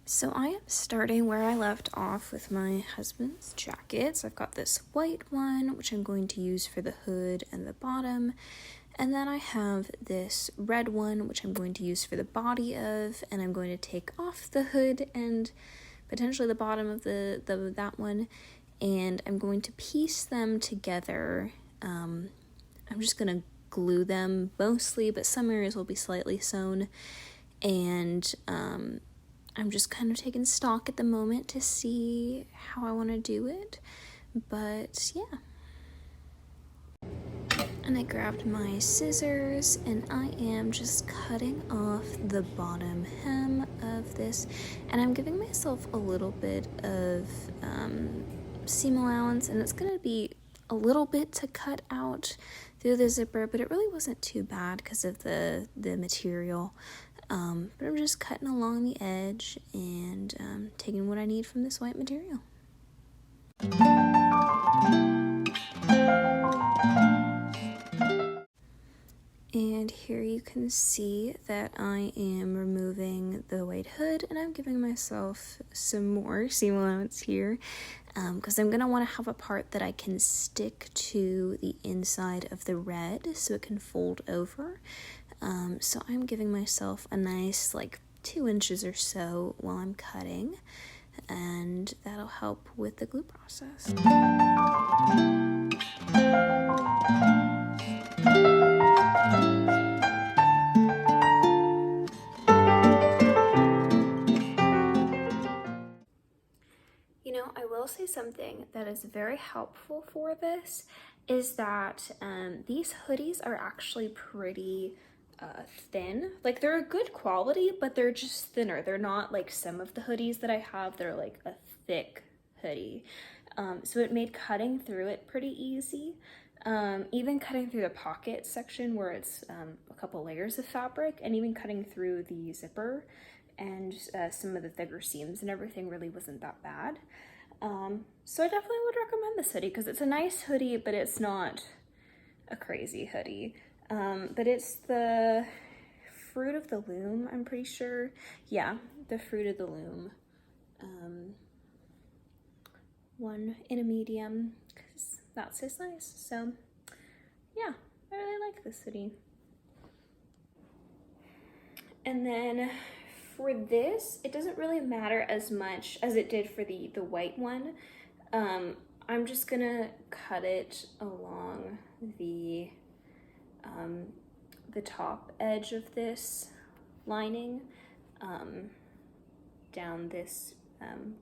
So I am starting where I left off with my husband's jackets. I've got this white one, which I'm going to use for the hood and the bottom. And then I have this red one, which I'm going to use for the body of, and I'm going to take off the hood and potentially the bottom of that one. And I'm going to piece them together. I'm just going to glue them mostly, but some areas will be slightly sewn. And, I'm just kind of taking stock at the moment to see how I want to do it, but yeah. And I grabbed my scissors and I am just cutting off the bottom hem of this, and I'm giving myself a little bit of seam allowance, and it's going to be a little bit to cut out through the zipper, but it really wasn't too bad because of the material. But I'm just cutting along the edge and taking what I need from this white material. And here you can see that I am removing the white hood, and I'm giving myself some more seam allowance here because I'm going to want to have a part that I can stick to the inside of the red so it can fold over. So I'm giving myself a nice 2 inches or so while I'm cutting, and that'll help with the glue process. You know, I will say something that is very helpful for this is that these hoodies are actually pretty thin. They're a good quality, but they're just thinner. They're not like some of the hoodies that I have. They're like a thick hoodie. So it made cutting through it pretty easy. Even cutting through the pocket section where it's a couple layers of fabric, and even cutting through the zipper and some of the thicker seams and everything really wasn't that bad. So I definitely would recommend this hoodie because it's a nice hoodie, but it's not a crazy hoodie. But it's the Fruit of the Loom, I'm pretty sure. Yeah, the Fruit of the Loom. One in a medium, because that's his size. So yeah, I really like this hoodie. And then for this, it doesn't really matter as much as it did for the white one. I'm just gonna cut it along the top edge of this lining, down this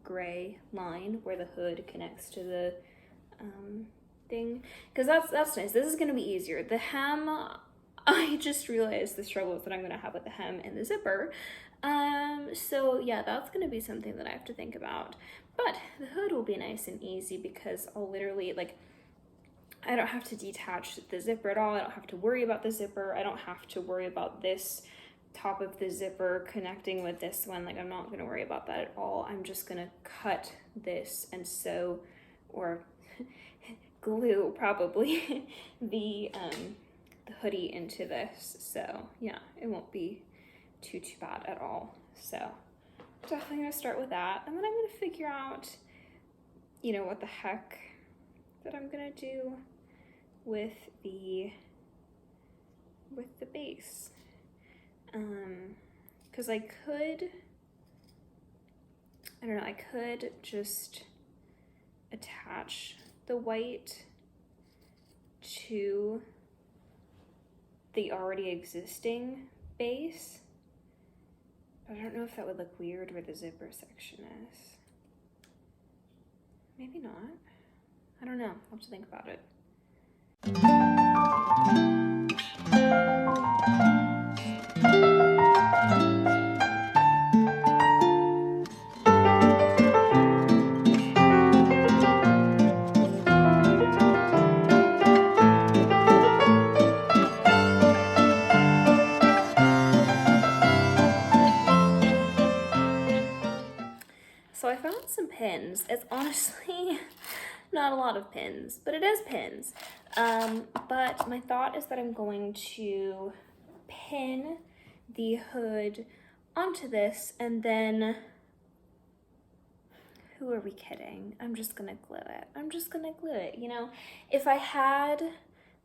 gray line where the hood connects to the thing, because that's nice. This is gonna be easier. The hem, I just realized the struggles that I'm gonna have with the hem and the zipper. So yeah, that's gonna be something that I have to think about. But the hood will be nice and easy because I'll literally I don't have to detach the zipper at all. I don't have to worry about the zipper. I don't have to worry about this top of the zipper connecting with this one. I'm not gonna worry about that at all. I'm just gonna cut this and sew or glue probably the hoodie into this. So yeah, it won't be too bad at all. So definitely gonna start with that, and then I'm gonna figure out, what the heck that I'm gonna do with the base. Because I could just attach the white to the already existing base, but I don't know if that would look weird where the zipper section is. Maybe not. I don't know. I'll have to think about it. So I found some pins. It's honestly not a lot of pins, but it is pins. But my thought is that I'm going to pin the hood onto this and then who are we kidding? I'm just gonna glue it. I'm just gonna glue it, you know? If I had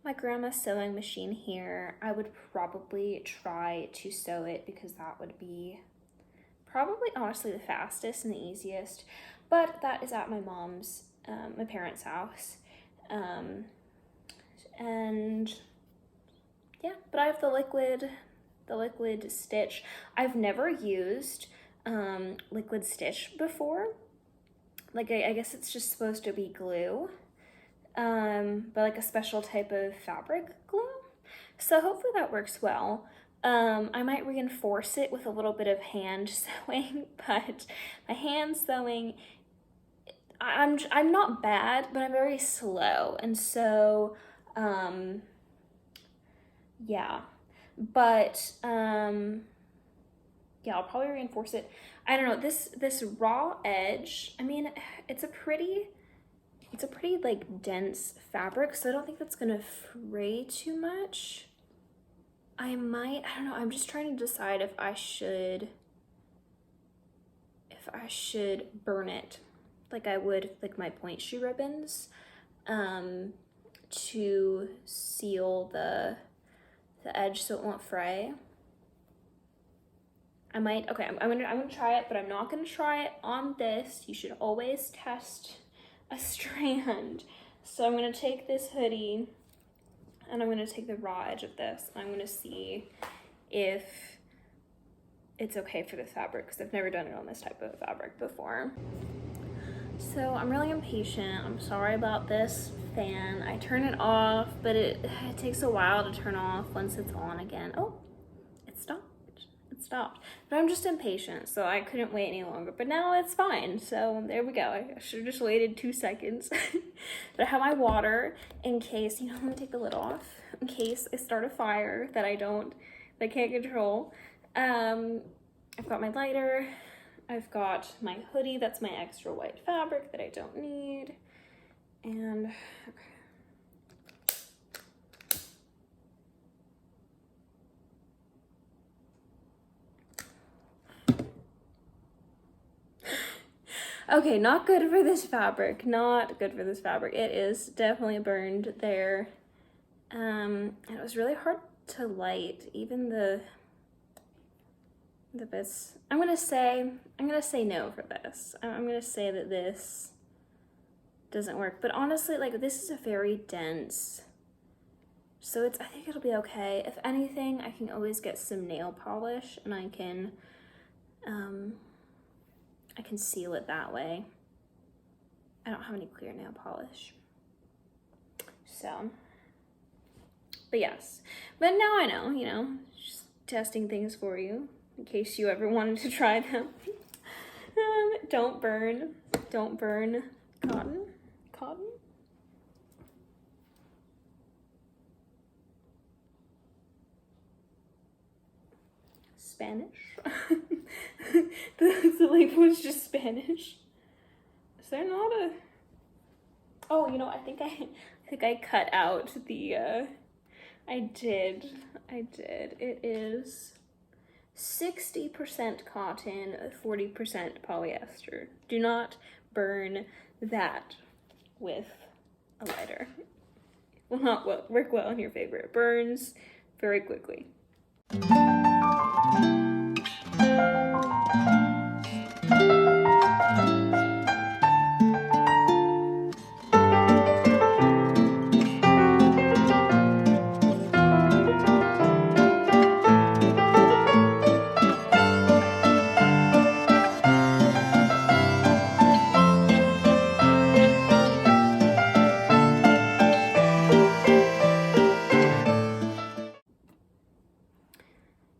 my grandma's sewing machine here, I would probably try to sew it because that would be probably honestly the fastest and the easiest, but that is at my mom's, my parents' house. And yeah, but I have the liquid stitch. I've never used liquid stitch before. Like I guess it's just supposed to be glue, but like a special type of fabric glue. So hopefully that works well. I might reinforce it with a little bit of hand sewing, but my hand sewing, I'm not bad, but I'm very slow, and so yeah. But yeah, I'll probably reinforce it. I don't know, this raw edge, I mean, it's a pretty like dense fabric, so I don't think that's gonna fray too much. I don't know, I'm just trying to decide if I should burn it like I would like my point shoe ribbons, to seal the edge so it won't fray. I might, okay, I'm gonna try it, but I'm not gonna try it on this. You should always test a strand. So I'm gonna take this hoodie and I'm gonna take the raw edge of this. And I'm gonna see if it's okay for this fabric, because I've never done it on this type of fabric before. So I'm really impatient. I'm sorry about this fan. I turn it off, but it takes a while to turn off once it's on again. Oh, it stopped. It stopped. But I'm just impatient, so I couldn't wait any longer. But now it's fine, so there we go. I should have just waited 2 seconds. But I have my water in case, you know, I'm gonna take the lid off, in case I start a fire that I can't control. I've got my lighter. I've got my hoodie, that's my extra white fabric that I don't need. And, okay, not good for this fabric, not good for this fabric. It is definitely burned there. It was really hard to light, even the bits. I'm gonna say no for this. I'm gonna say that this doesn't work, but honestly, like, this is a very dense, so I think it'll be okay. If anything, I can always get some nail polish and I can seal it that way. I don't have any clear nail polish, so, but yes. But now I know, you know, just testing things for you in case you ever wanted to try them. Don't burn cotton. Spanish. the label is just Spanish. Is there not a? Oh, you know, I think I cut out the. I did. It is 60% cotton, 40% polyester. Do not burn that with a lighter. It will not work well in your favor. It burns very quickly.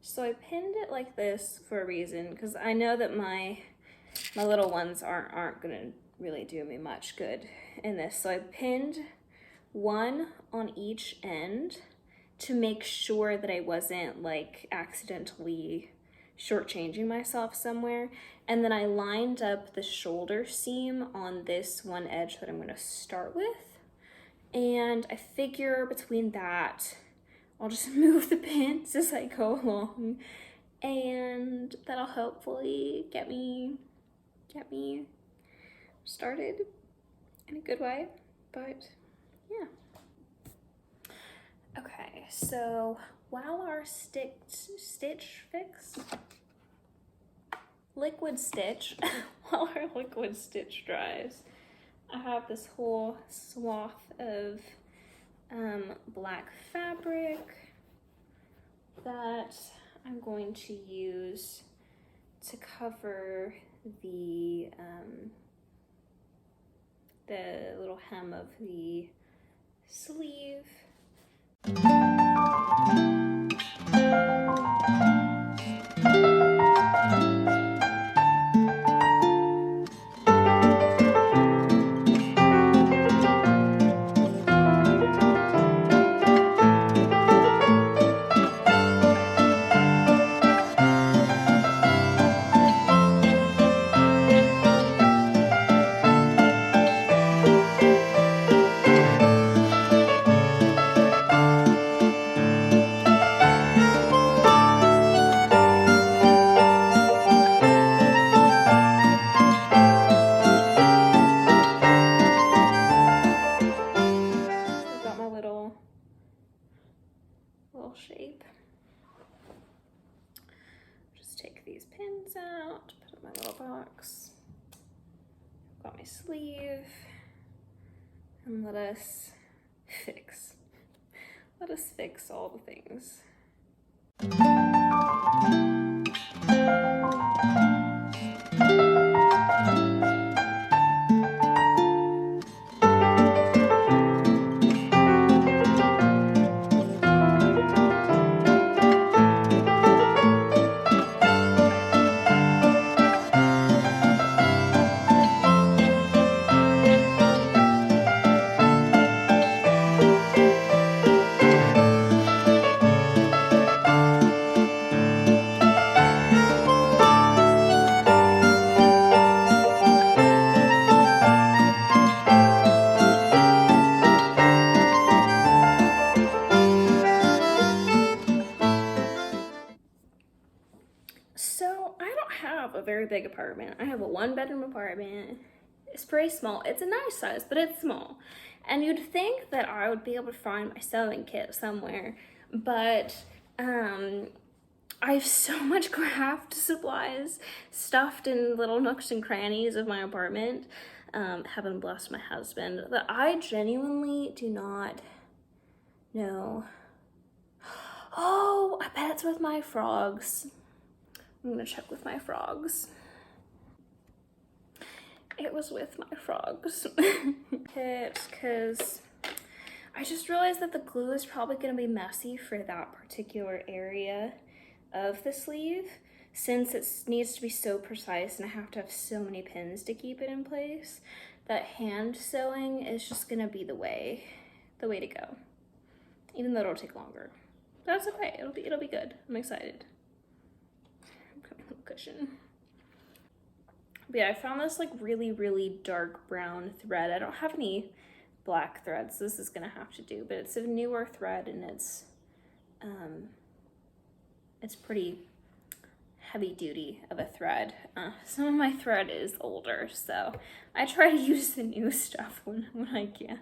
So I pinned it like this for a reason, because I know that my little ones aren't gonna really do me much good in this. So I pinned one on each end to make sure that I wasn't like accidentally shortchanging myself somewhere. And then I lined up the shoulder seam on this one edge that I'm gonna start with. And I figure between that, I'll just move the pins as I go along, and that'll hopefully get me started in a good way, but yeah. Okay, so while our liquid stitch, while our liquid stitch dries, I have this whole swath of black fabric that I'm going to use to cover the little hem of the sleeve. Shape. Just take these pins out, put it in my little box. Got my sleeve, and let us fix all the things. So I don't have a very big apartment. I have a 1-bedroom apartment. It's pretty small. It's a nice size, but it's small. And you'd think that I would be able to find my sewing kit somewhere, but I have so much craft supplies stuffed in little nooks and crannies of my apartment, heaven bless my husband, that I genuinely do not know. Oh, I bet it's with my frogs. I'm gonna check with my frogs. It was with my frogs. Because I just realized that the glue is probably gonna be messy for that particular area of the sleeve, since it needs to be so precise and I have to have so many pins to keep it in place, that hand sewing is just gonna be the way to go. Even though it'll take longer. That's okay, it'll be good. I'm excited. Cushion. But yeah, I found this like really dark brown thread. I don't have any black threads, so this is gonna have to do, but it's a newer thread and it's pretty heavy duty of a thread. Some of my thread is older, so I try to use the new stuff when I can.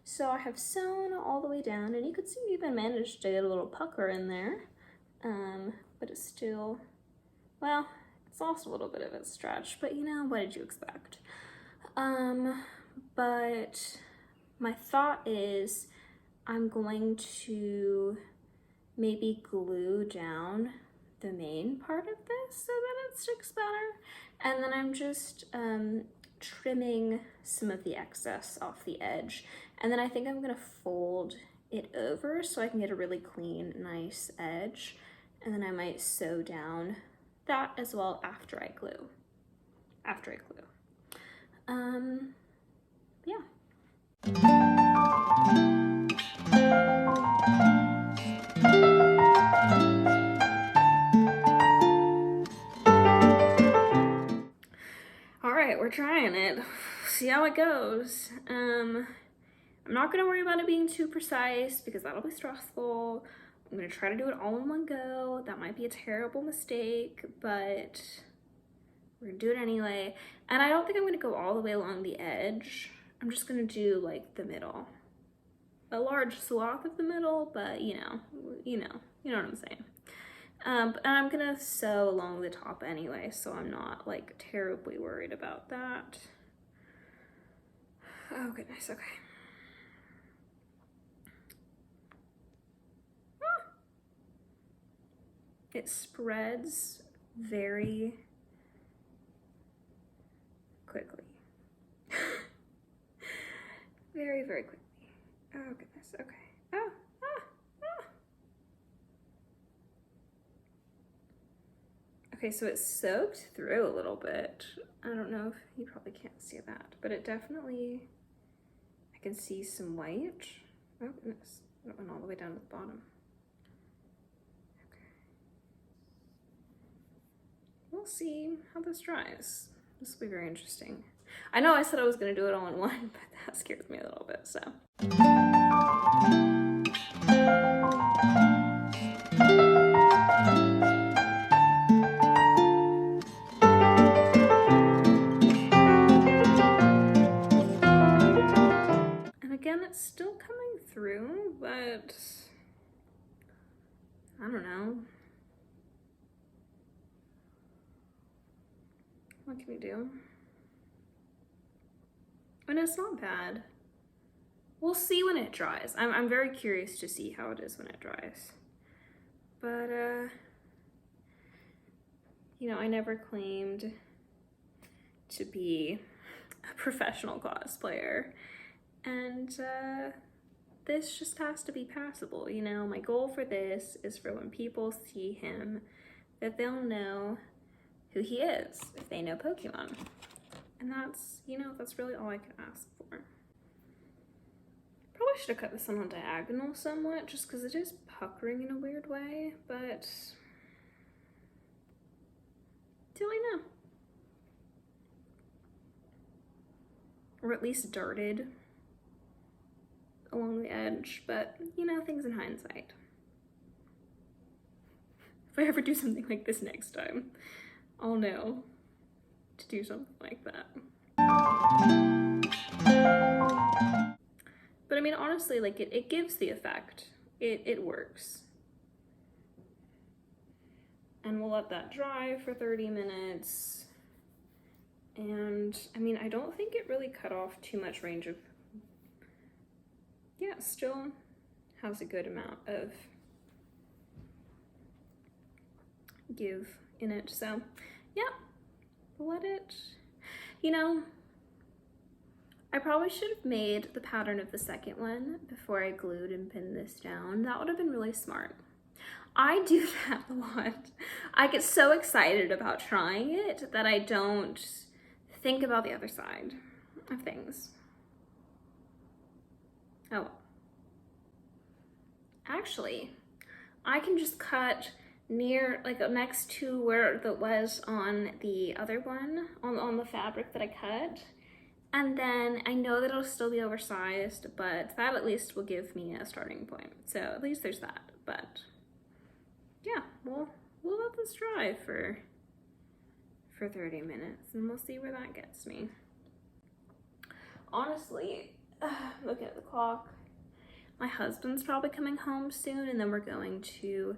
So I have sewn all the way down, and you can see we even managed to get a little pucker in there, but it's still, well, it's lost a little bit of its stretch, but you know, what did you expect? But my thought is I'm going to maybe glue down the main part of this so that it sticks better, and then I'm just trimming some of the excess off the edge, and then I think I'm gonna fold it over so I can get a really clean, nice edge, and then I might sew down that as well after I glue. Yeah. All right, we're trying it. See how it goes. I'm not gonna worry about it being too precise because that'll be stressful. I'm gonna try to do it all in one go. That might be a terrible mistake, but we're gonna do it anyway. And I don't think I'm gonna go all the way along the edge. I'm just gonna do like the middle. A large swath of the middle, but you know what I'm saying. And I'm gonna sew along the top anyway, so I'm not like terribly worried about that. Oh goodness, okay. It spreads very quickly. Very, very quickly. Oh goodness, okay. Okay, so it's soaked through a little bit. I don't know if you probably can't see that, but it definitely, I can see some white. Oh goodness, it went all the way down to the bottom. Okay. We'll see how this dries. This will be very interesting. I know I said I was gonna do it all in one, but that scares me a little bit, so. Again, it's still coming through, but I don't know. What can we do? And it's not bad. We'll see when it dries. I'm very curious to see how it is when it dries. But, you know, I never claimed to be a professional cosplayer. And this just has to be passable, you know? My goal for this is for when people see him, that they'll know who he is, if they know Pokemon. And that's, you know, that's really all I can ask for. Probably should have cut this one on diagonal somewhat, just because it is puckering in a weird way, but till I know. Or at least darted along the edge, but you know, things in hindsight. If I ever do something like this next time, I'll know to do something like that. But I mean, honestly, like it gives the effect. It works. And we'll let that dry for 30 minutes. And I mean, I don't think it really cut off too much range of, yeah, still has a good amount of give in it. So yeah, we'll let it, you know, I probably should have made the pattern of the second one before I glued and pinned this down. That would have been really smart. I do that a lot. I get so excited about trying it that I don't think about the other side of things. Oh well. Actually, I can just cut near, like next to where it was on the other one, on the fabric that I cut. And then I know that it'll still be oversized, but that at least will give me a starting point. So at least there's that, but yeah, we'll let this dry for 30 minutes and we'll see where that gets me. Honestly, looking at the clock, my husband's probably coming home soon and then we're going to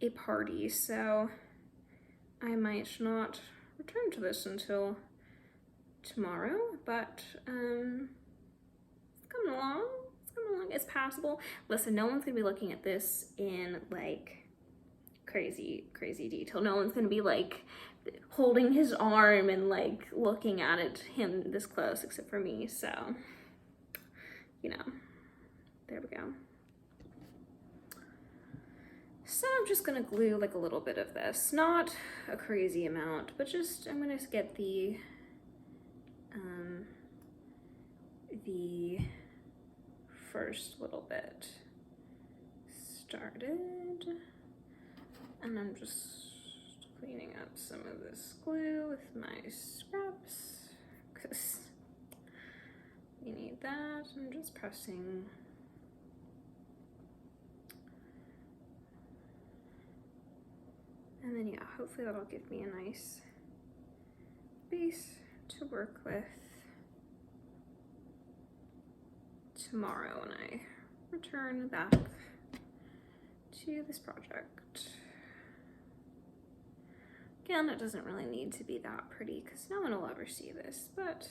a party, so I might not return to this until tomorrow, but it's coming along, it's passable. Listen, no one's gonna be looking at this in like crazy detail. No one's gonna be like holding his arm and like looking at him this close, except for me, so you know, there we go. So I'm just gonna glue like a little bit of this, not a crazy amount, but just I'm gonna get the first little bit started, and I'm just cleaning up some of this glue with my scraps because we need that. I'm just pressing. And then yeah, hopefully that'll give me a nice base to work with tomorrow when I return back to this project. Again, it doesn't really need to be that pretty because no one will ever see this, but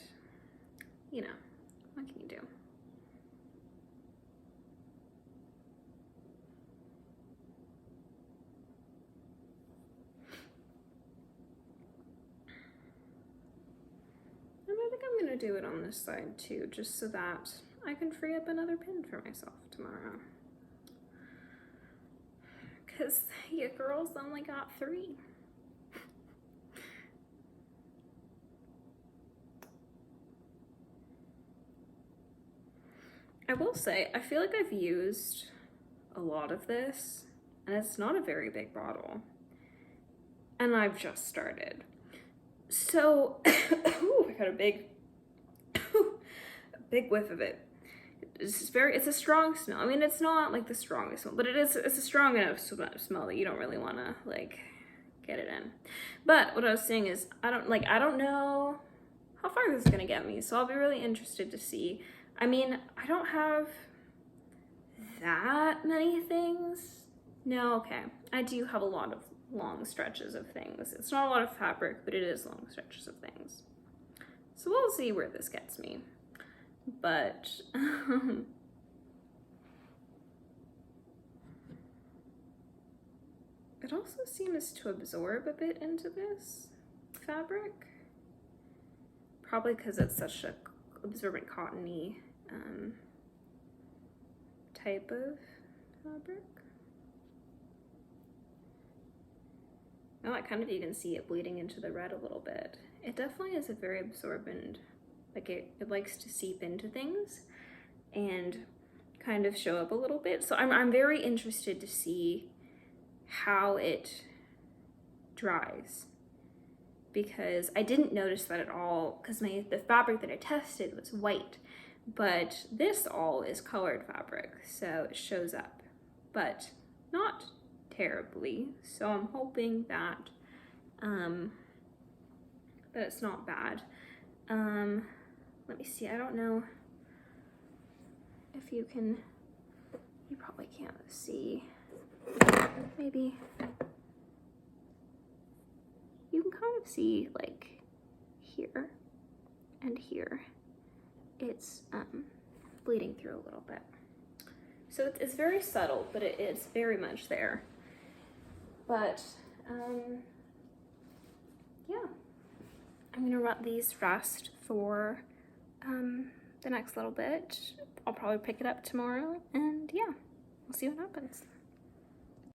you know, what can you do? And I think I'm gonna do it on this side too, just so that I can free up another pin for myself tomorrow. Cause you girls only got 3. I will say, I feel like I've used a lot of this, and it's not a very big bottle. And I've just started. So, ooh, I got a big whiff of it. It's a strong smell. I mean, it's not like the strongest one, but it's a strong enough smell that you don't really want to like get it in. But what I was saying is, I don't know how far this is gonna get me, so I'll be really interested to see. I mean, I don't have that many things. No, okay. I do have a lot of long stretches of things. It's not a lot of fabric, but it is long stretches of things. So we'll see where this gets me. But it also seems to absorb a bit into this fabric. Probably because it's such a absorbent cottony type of fabric. Oh, I kind of even see it bleeding into the red a little bit. It definitely is a very absorbent, like it likes to seep into things and kind of show up a little bit. So I'm very interested to see how it dries, because I didn't notice that at all because the fabric that I tested was white, but this all is colored fabric, so it shows up, but not terribly. So I'm hoping that that it's not bad. Let me see, I don't know if you probably can't see. Maybe you can kind of see like here and here. It's bleeding through a little bit. So it's very subtle, but it is very much there. But yeah, I'm gonna let these rest for the next little bit. I'll probably pick it up tomorrow, and yeah, we'll see what happens.